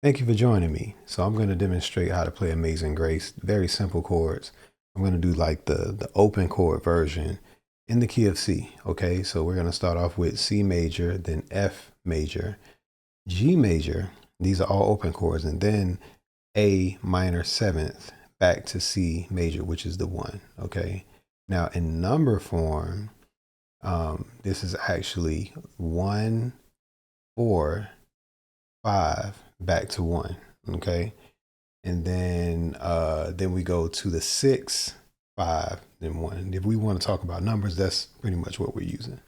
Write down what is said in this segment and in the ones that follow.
Thank you for joining me. So I'm going to demonstrate how to play Amazing Grace. Very simple chords. I'm going to do like the open chord version in the key of C. Okay, so we're going to start off with C major, then F major, G major. These are all open chords, and then A minor seventh back to C major, which is the 1. Okay, now in number form, this is actually 1, 4, 5 back to 1. Okay, and then we go to the 6, 5, then 1. If we want to talk about numbers, that's pretty much what we're using.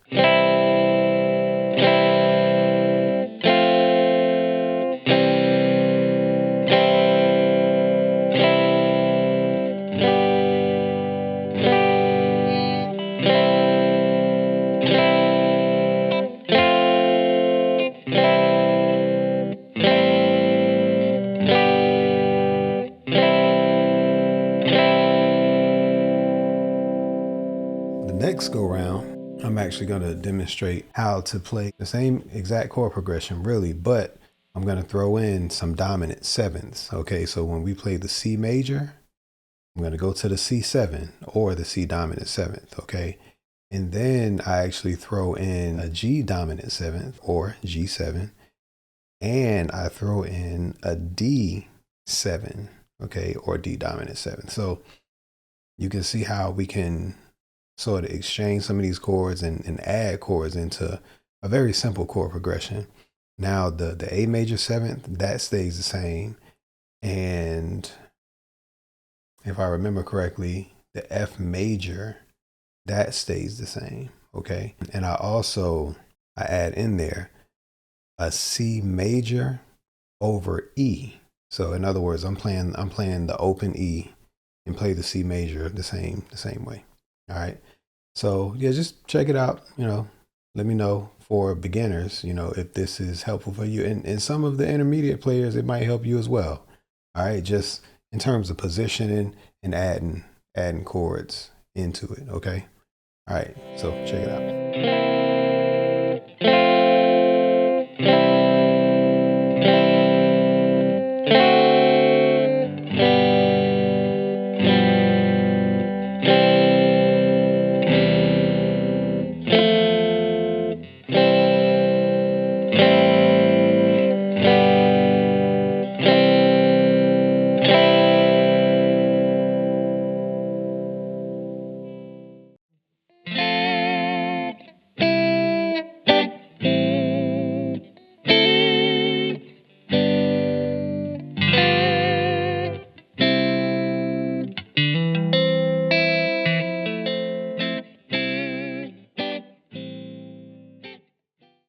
Next go round, I'm actually going to demonstrate how to play the same exact chord progression really, but I'm going to throw in some dominant sevenths. Okay, so when we play the C major, I'm going to go to the C7 or the C dominant seventh. Okay, and then I actually throw in a G dominant seventh or G7, and I throw in a D7, okay, or D dominant seventh. So you can see how we can sort of exchange some of these chords and add chords into a very simple chord progression. Now the A major seventh, that stays the same. And if I remember correctly, the F major, that stays the same. Okay. And I add in there a C major over E. So in other words, I'm playing the open E and play the C major the same way. All right. So yeah, just check it out. Let me know for beginners, if this is helpful for you. And some of the intermediate players, it might help you as well. All right. Just in terms of positioning and adding chords into it. Okay. All right. So check it out.